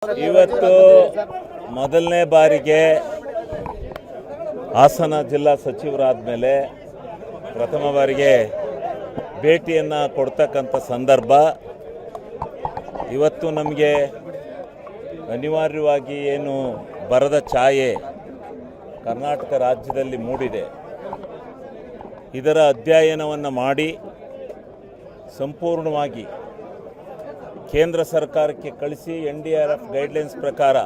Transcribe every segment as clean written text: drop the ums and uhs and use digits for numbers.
ಇವತ್ತು ಮೊದಲನೇ ಬಾರಿಗೆ ಹಾಸನ ಜಿಲ್ಲಾ ಸಚಿವರಾದ ಮೇಲೆ ಪ್ರಥಮ ಬಾರಿಗೆ ಭೇಟಿಯನ್ನು ಕೊಡ್ತಕ್ಕಂಥ ಸಂದರ್ಭ. ಇವತ್ತು ನಮಗೆ ಅನಿವಾರ್ಯವಾಗಿ ಏನು ಬರದ ಛಾಯೆ ಕರ್ನಾಟಕ ರಾಜ್ಯದಲ್ಲಿ ಮೂಡಿದೆ, ಇದರ ಅಧ್ಯಯನವನ್ನು ಮಾಡಿ ಸಂಪೂರ್ಣವಾಗಿ ಕೇಂದ್ರ ಸರ್ಕಾರಕ್ಕೆ ಕಳಿಸಿ NDRF ಗೈಡ್ಲೈನ್ಸ್ ಪ್ರಕಾರ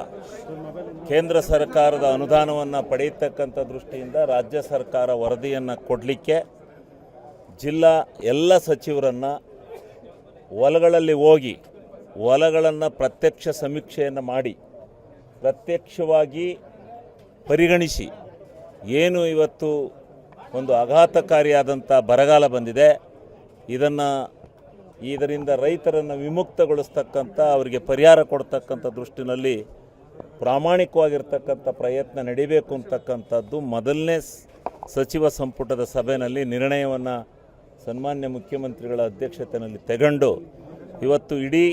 ಕೇಂದ್ರ ಸರ್ಕಾರದ ಅನುದಾನವನ್ನು ಪಡೆಯತಕ್ಕಂಥ ದೃಷ್ಟಿಯಿಂದ ರಾಜ್ಯ ಸರ್ಕಾರ ವರದಿಯನ್ನು ಕೊಡಲಿಕ್ಕೆ ಜಿಲ್ಲಾ ಎಲ್ಲ ಸಚಿವರನ್ನು ಹೊಲಗಳಲ್ಲಿ ಹೋಗಿ ಹೊಲಗಳನ್ನು ಪ್ರತ್ಯಕ್ಷ ಸಮೀಕ್ಷೆಯನ್ನು ಮಾಡಿ ಪ್ರತ್ಯಕ್ಷವಾಗಿ ಪರಿಗಣಿಸಿ ಏನು ಇವತ್ತು ಒಂದು ಆಘಾತಕಾರಿಯಾದಂಥ ಬರಗಾಲ ಬಂದಿದೆ, ಇದರಿಂದ ರೈತರನ್ನು ವಿಮುಕ್ತಗೊಳಿಸ್ತಕ್ಕಂಥ ಅವರಿಗೆ ಪರಿಹಾರ ಕೊಡ್ತಕ್ಕಂಥ ದೃಷ್ಟಿನಲ್ಲಿ ಪ್ರಾಮಾಣಿಕವಾಗಿರ್ತಕ್ಕಂಥ ಪ್ರಯತ್ನ ನಡೀಬೇಕು ಅಂತಕ್ಕಂಥದ್ದು ಮೊದಲನೇ ಸಚಿವ ಸಂಪುಟದ ಸಭೆಯಲ್ಲಿ ನಿರ್ಣಯವನ್ನು ಸನ್ಮಾನ್ಯ ಮುಖ್ಯಮಂತ್ರಿಗಳ ಅಧ್ಯಕ್ಷತೆಯಲ್ಲಿ ತಗೊಂಡು ಇವತ್ತು ಇಡೀ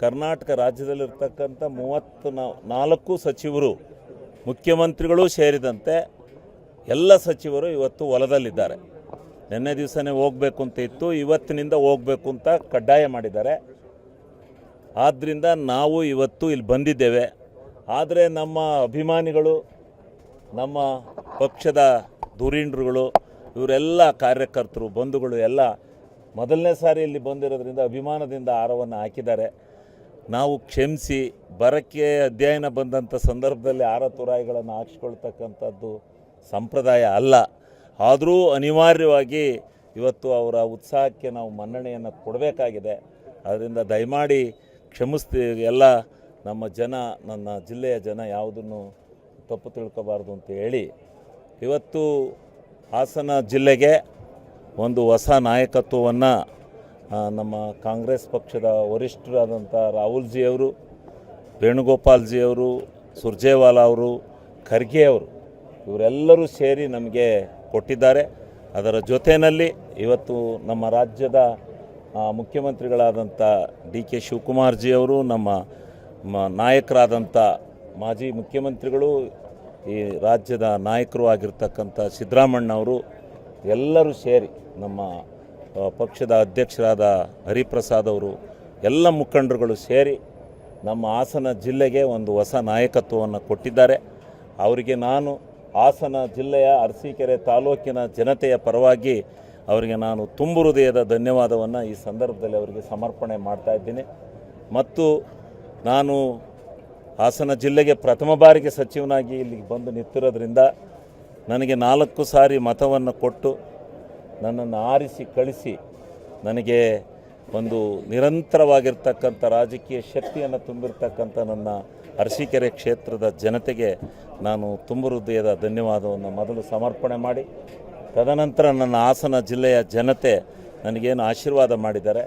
ಕರ್ನಾಟಕ ರಾಜ್ಯದಲ್ಲಿರ್ತಕ್ಕಂಥ 34 ಸಚಿವರು ಮುಖ್ಯಮಂತ್ರಿಗಳು ಸೇರಿದಂತೆ ಎಲ್ಲ ಸಚಿವರು ಇವತ್ತು ಹೊಲದಲ್ಲಿದ್ದಾರೆ. ನಿನ್ನೆ ದಿವಸನೇ ಹೋಗಬೇಕು ಅಂತ ಇತ್ತು, ಇವತ್ತಿನಿಂದ ಹೋಗಬೇಕು ಅಂತ ಕಡ್ಡಾಯ ಮಾಡಿದ್ದಾರೆ. ಆದ್ದರಿಂದ ನಾವು ಇವತ್ತು ಇಲ್ಲಿ ಬಂದಿದ್ದೇವೆ. ಆದರೆ ನಮ್ಮ ಅಭಿಮಾನಿಗಳು, ನಮ್ಮ ಪಕ್ಷದ ಧುರೀಣರುಗಳು, ಇವರೆಲ್ಲ ಕಾರ್ಯಕರ್ತರು, ಬಂಧುಗಳು ಎಲ್ಲ ಮೊದಲನೇ ಸಾರಿ ಇಲ್ಲಿ ಬಂದಿರೋದ್ರಿಂದ ಅಭಿಮಾನದಿಂದ ಹಾರವನ್ನು ಹಾಕಿದ್ದಾರೆ. ನಾವು ಕ್ಷಮಿಸಿ, ಬರಕ್ಕೆ ಅಧ್ಯಯನ ಬಂದಂಥ ಸಂದರ್ಭದಲ್ಲಿ ಹಾರ ತುರಾಯಿಗಳನ್ನು ಹಾಕಿಸ್ಕೊಳ್ತಕ್ಕಂಥದ್ದು ಸಂಪ್ರದಾಯ ಅಲ್ಲ. ಆದರೂ ಅನಿವಾರ್ಯವಾಗಿ ಇವತ್ತು ಅವರ ಉತ್ಸಾಹಕ್ಕೆ ನಾವು ಮನ್ನಣೆಯನ್ನು ಕೊಡಬೇಕಾಗಿದೆ. ಅದರಿಂದ ದಯಮಾಡಿ ಕ್ಷಮಿಸ್ತೀವಿ. ಎಲ್ಲ ನಮ್ಮ ಜನ, ನನ್ನ ಜಿಲ್ಲೆಯ ಜನ ಯಾವುದನ್ನು ತಪ್ಪು ತಿಳ್ಕೋಬಾರ್ದು ಅಂತ ಹೇಳಿ ಇವತ್ತು ಹಾಸನ ಜಿಲ್ಲೆಗೆ ಒಂದು ಹೊಸ ನಾಯಕತ್ವವನ್ನು ನಮ್ಮ ಕಾಂಗ್ರೆಸ್ ಪಕ್ಷದ ವರಿಷ್ಠರಾದಂಥ ರಾಹುಲ್ಜಿಯವರು, ವೇಣುಗೋಪಾಲ್ಜಿಯವರು, ಸುರ್ಜೇವಾಲಾ ಅವರು, ಖರ್ಗೆ ಅವರು, ಇವರೆಲ್ಲರೂ ಸೇರಿ ನಮಗೆ ಕೊಟ್ಟಿದ್ದಾರೆ. ಅದರ ಜೊತೆಯಲ್ಲಿ ಇವತ್ತು ನಮ್ಮ ರಾಜ್ಯದ ಮುಖ್ಯಮಂತ್ರಿಗಳಾದಂಥ DK ಶಿವಕುಮಾರ್ಜಿಯವರು, ನಮ್ಮ ನಾಯಕರಾದಂಥ ಮಾಜಿ ಮುಖ್ಯಮಂತ್ರಿಗಳು, ಈ ರಾಜ್ಯದ ನಾಯಕರು ಆಗಿರ್ತಕ್ಕಂಥ ಸಿದ್ದರಾಮಣ್ಣವರು ಎಲ್ಲರೂ ಸೇರಿ ನಮ್ಮ ಪಕ್ಷದ ಅಧ್ಯಕ್ಷರಾದ ಹರಿಪ್ರಸಾದ್ ಅವರು, ಎಲ್ಲ ಮುಖಂಡರುಗಳು ಸೇರಿ ನಮ್ಮ ಹಾಸನ ಜಿಲ್ಲೆಗೆ ಒಂದು ಹೊಸ ನಾಯಕತ್ವವನ್ನು ಕೊಟ್ಟಿದ್ದಾರೆ. ಅವರಿಗೆ ನಾನು ಹಾಸನ ಜಿಲ್ಲೆಯ ಅರಸೀಕೆರೆ ತಾಲೂಕಿನ ಜನತೆಯ ಪರವಾಗಿ ಅವರಿಗೆ ನಾನು ತುಂಬು ಹೃದಯದ ಧನ್ಯವಾದವನ್ನು ಈ ಸಂದರ್ಭದಲ್ಲಿ ಅವರಿಗೆ ಸಮರ್ಪಣೆ ಮಾಡ್ತಾ ಇದ್ದೀನಿ. ಮತ್ತು ನಾನು ಹಾಸನ ಜಿಲ್ಲೆಗೆ ಪ್ರಥಮ ಬಾರಿಗೆ ಸಚಿವನಾಗಿ ಇಲ್ಲಿಗೆ ಬಂದು ನಿಂತಿರೋದ್ರಿಂದ ನನಗೆ 4 ಸಾರಿ ಮತವನ್ನು ಕೊಟ್ಟು ನನ್ನನ್ನು ಆರಿಸಿ ಕಳಿಸಿ ನನಗೆ ಒಂದು ನಿರಂತರವಾಗಿರ್ತಕ್ಕಂಥ ರಾಜಕೀಯ ಶಕ್ತಿಯನ್ನು ತುಂಬಿರ್ತಕ್ಕಂಥ ನನ್ನ ಅರಸೀಕೆರೆ ಕ್ಷೇತ್ರದ ಜನತೆಗೆ ನಾನು ತುಂಬು ಹೃದಯದ ಧನ್ಯವಾದವನ್ನು ಮೊದಲು ಸಮರ್ಪಣೆ ಮಾಡಿ, ತದನಂತರ ನನ್ನ ಹಾಸನ ಜಿಲ್ಲೆಯ ಜನತೆ ನನಗೇನು ಆಶೀರ್ವಾದ ಮಾಡಿದ್ದಾರೆ,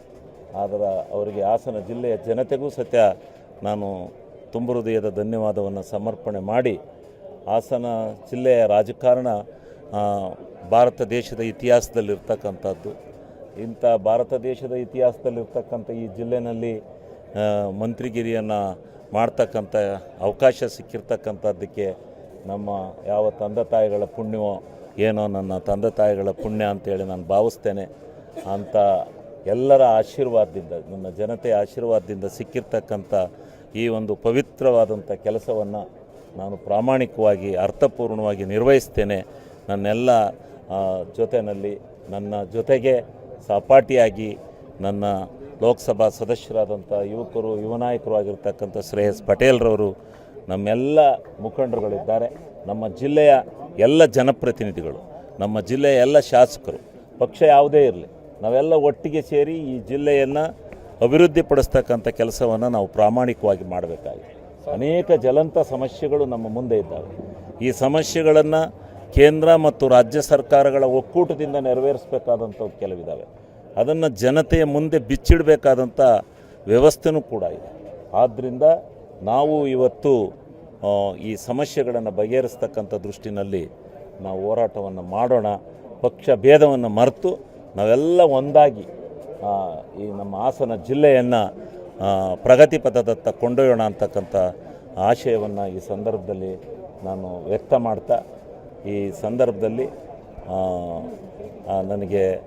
ಆದರೆ ಅವರಿಗೆ ಹಾಸನ ಜಿಲ್ಲೆಯ ಜನತೆಗೂ ಸತ್ಯ ನಾನು ತುಂಬು ಹೃದಯದ ಧನ್ಯವಾದವನ್ನು ಸಮರ್ಪಣೆ ಮಾಡಿ, ಹಾಸನ ಜಿಲ್ಲೆಯ ರಾಜಕಾರಣ ಭಾರತ ದೇಶದ ಇತಿಹಾಸದಲ್ಲಿರ್ತಕ್ಕಂಥದ್ದು. ಇಂಥ ಭಾರತ ದೇಶದ ಇತಿಹಾಸದಲ್ಲಿರ್ತಕ್ಕಂಥ ಈ ಜಿಲ್ಲೆಯಲ್ಲಿ ಮಂತ್ರಿಗಿರಿಯನ್ನು ಮಾಡ್ತಕ್ಕಂಥ ಅವಕಾಶ ಸಿಕ್ಕಿರ್ತಕ್ಕಂಥದ್ದಕ್ಕೆ ನಮ್ಮ ಯಾವ ತಂದೆ ತಾಯಿಗಳ ಪುಣ್ಯವೋ ಏನೋ, ನನ್ನ ತಂದೆ ತಾಯಿಗಳ ಪುಣ್ಯ ಅಂತೇಳಿ ನಾನು ಭಾವಿಸ್ತೇನೆ. ಅಂಥ ಎಲ್ಲರ ಆಶೀರ್ವಾದದಿಂದ, ನನ್ನ ಜನತೆಯ ಆಶೀರ್ವಾದದಿಂದ ಸಿಕ್ಕಿರ್ತಕ್ಕಂಥ ಈ ಒಂದು ಪವಿತ್ರವಾದಂಥ ಕೆಲಸವನ್ನು ನಾನು ಪ್ರಾಮಾಣಿಕವಾಗಿ ಅರ್ಥಪೂರ್ಣವಾಗಿ ನಿರ್ವಹಿಸ್ತೇನೆ. ನನ್ನೆಲ್ಲ ಜೊತೆಯಲ್ಲಿ ನನ್ನ ಜೊತೆಗೆ ಸಹಪಾಠಿಯಾಗಿ ನನ್ನ ಲೋಕಸಭಾ ಸದಸ್ಯರಾದಂಥ ಯುವಕರು, ಯುವ ನಾಯಕರು ಆಗಿರ್ತಕ್ಕಂಥ ಶ್ರೇಯಸ್ ಪಟೇಲ್ರವರು, ನಮ್ಮೆಲ್ಲ ಮುಖಂಡರುಗಳಿದ್ದಾರೆ, ನಮ್ಮ ಜಿಲ್ಲೆಯ ಎಲ್ಲ ಜನಪ್ರತಿನಿಧಿಗಳು, ನಮ್ಮ ಜಿಲ್ಲೆಯ ಎಲ್ಲ ಶಾಸಕರು, ಪಕ್ಷ ಯಾವುದೇ ಇರಲಿ, ನಾವೆಲ್ಲ ಒಟ್ಟಿಗೆ ಸೇರಿ ಈ ಜಿಲ್ಲೆಯನ್ನು ಅಭಿವೃದ್ಧಿಪಡಿಸ್ತಕ್ಕಂಥ ಕೆಲಸವನ್ನು ನಾವು ಪ್ರಾಮಾಣಿಕವಾಗಿ ಮಾಡಬೇಕಾಗಿದೆ. ಅನೇಕ ಜ್ವಲಂತ ಸಮಸ್ಯೆಗಳು ನಮ್ಮ ಮುಂದೆ ಇದ್ದಾವೆ. ಈ ಸಮಸ್ಯೆಗಳನ್ನು ಕೇಂದ್ರ ಮತ್ತು ರಾಜ್ಯ ಸರ್ಕಾರಗಳ ಒಕ್ಕೂಟದಿಂದ ನೆರವೇರಿಸಬೇಕಾದಂಥವು ಕೆಲವಿದ್ದಾವೆ. ಅದನ್ನು ಜನತೆಯ ಮುಂದೆ ಬಿಚ್ಚಿಡಬೇಕಾದಂಥ ವ್ಯವಸ್ಥೆನೂ ಕೂಡ ಇದೆ. ಆದ್ದರಿಂದ ನಾವು ಇವತ್ತು ಈ ಸಮಸ್ಯೆಗಳನ್ನು ಬಗೆಹರಿಸ್ತಕ್ಕಂಥ ದೃಷ್ಟಿನಲ್ಲಿ ನಾವು ಹೋರಾಟವನ್ನು ಮಾಡೋಣ. ಪಕ್ಷ ಭೇದವನ್ನು ಮರೆತು ನಾವೆಲ್ಲ ಒಂದಾಗಿ ಈ ನಮ್ಮ ಹಾಸನ ಜಿಲ್ಲೆಯನ್ನು ಪ್ರಗತಿ ಪಥದತ್ತ ಕೊಂಡೊಯ್ಯೋಣ ಅಂತಕ್ಕಂಥ ಆಶಯವನ್ನು ಈ ಸಂದರ್ಭದಲ್ಲಿ ನಾನು ವ್ಯಕ್ತ ಮಾಡ್ತಾ ಈ ಸಂದರ್ಭದಲ್ಲಿ ನನಗೆ